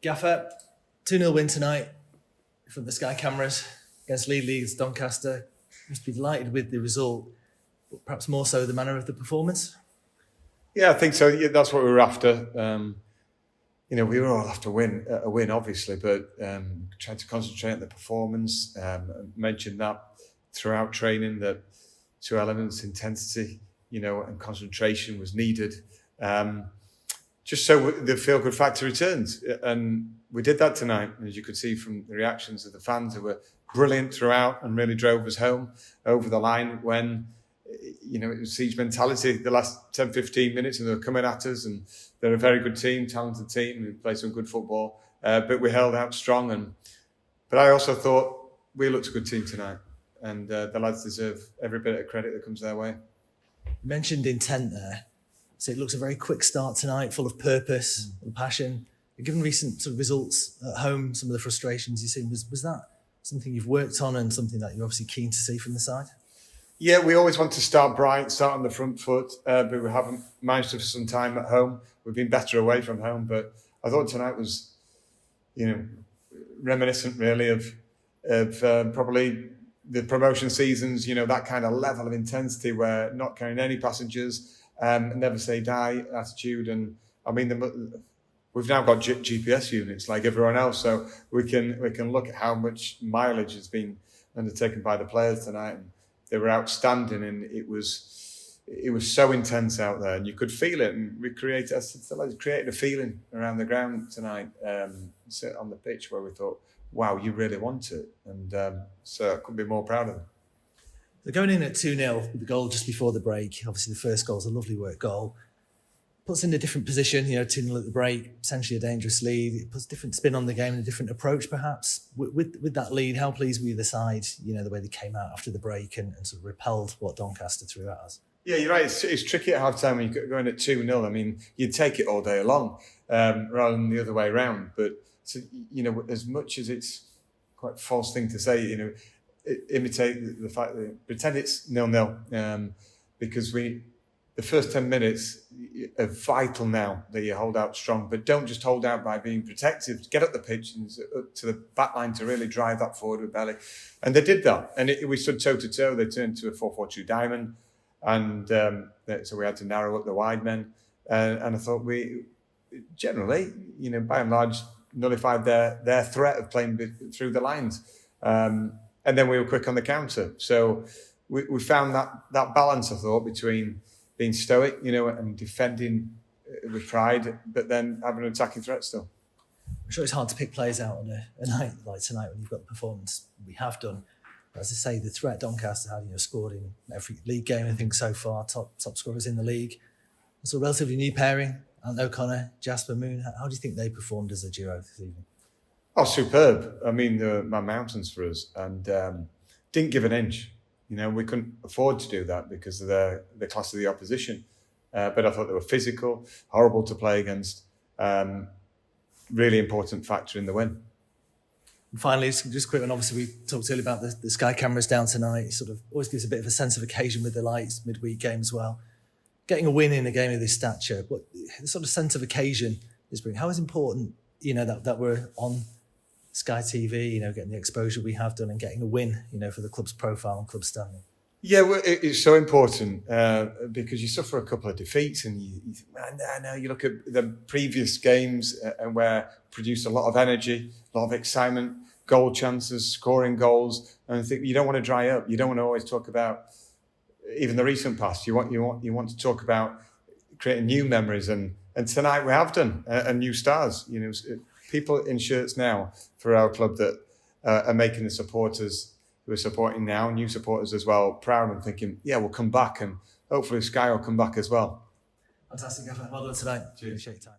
Gaffer, 2-0 win tonight from the Sky cameras against lead leaguers Doncaster. Must be delighted with the result, but perhaps more so the manner of the performance. Yeah, I think so. Yeah, that's what we were after. We were all after a win, obviously, but tried to concentrate on the performance. Mentioned that throughout training that two elements, intensity, and concentration was needed. Just so the feel-good factor returns. And we did that tonight, as you could see from the reactions of the fans, who were brilliant throughout and really drove us home over the line when, it was siege mentality the last 10, 15 minutes, and they were coming at us, and they're a very good team, talented team, who play some good football, but we held out strong. But I also thought we looked a good team tonight, and the lads deserve every bit of credit that comes their way. You mentioned intent there. So it looks a very quick start tonight, full of purpose and passion. Given recent sort of results at home, some of the frustrations you've seen, was that something you've worked on and something that you're obviously keen to see from the side? Yeah, we always want to start bright, start on the front foot, but we haven't managed to for some time at home. We've been better away from home, but I thought tonight was, reminiscent really of probably the promotion seasons, that kind of level of intensity where not carrying any passengers, never say die attitude. And I mean, we've now got GPS units like everyone else, so we can look at how much mileage has been undertaken by the players tonight. And they were outstanding, and it was so intense out there, and you could feel it. And we created a feeling around the ground tonight, sit on the pitch where we thought, wow, you really want it. And so I couldn't be more proud of them. So going in at 2-0 with the goal just before the break, obviously the first goal is a lovely work goal. Puts in a different position, 2-0 at the break, essentially a dangerous lead. It puts a different spin on the game and a different approach perhaps. With that lead, how pleased were you the side, the way they came out after the break and sort of repelled what Doncaster threw at us? Yeah, you're right. It's tricky at half-time when you're going at 2-0. I mean, you'd take it all day long rather than the other way around. But, as much as it's quite a false thing to say, imitate the fact that pretend it's 0-0 because the first 10 minutes are vital now that you hold out strong, but don't just hold out by being protective. Get up the pitch and up to the back line to really drive that forward with belly. And they did that. And we stood toe-to-toe. They turned to a 4-4-2 diamond. And so we had to narrow up the wide men. And I thought we generally, by and large, nullified their threat of playing through the lines. And then we were quick on the counter. So we found that balance, I thought, between being stoic, and defending with pride, but then having an attacking threat still. I'm sure it's hard to pick players out on a night like tonight when you've got the performance we have done. But as I say, the threat Doncaster had, scored in every league game, I think, so far, top scorers in the league. It's a relatively new pairing, Alan O'Connor, Jasper Moon. How do you think they performed as a duo this evening? Oh, superb. I mean, they were my mountains for us, and didn't give an inch. We couldn't afford to do that because of the class of the opposition. But I thought they were physical, horrible to play against. Really important factor in the win. And finally, just quick one. Obviously, we talked earlier about the Sky cameras down tonight. It sort of always gives a bit of a sense of occasion with the lights, midweek game as well. Getting a win in a game of this stature, what the sort of sense of occasion is bringing? How is important, that we're on Sky TV, getting the exposure we have done and getting a win, for the club's profile and club standing? Yeah, well, it's so important because you suffer a couple of defeats and you think, man, you look at the previous games and where produced a lot of energy, a lot of excitement, goal chances, scoring goals, and I think you don't want to dry up. You don't want to always talk about even the recent past. You want to talk about creating new memories, and tonight we have done and new stars. People in shirts now for our club that are making the supporters who are supporting now, new supporters as well, proud and thinking, yeah, we'll come back, and hopefully Sky will come back as well. Fantastic, Gaffer. Well done tonight. Cheers. Appreciate your time.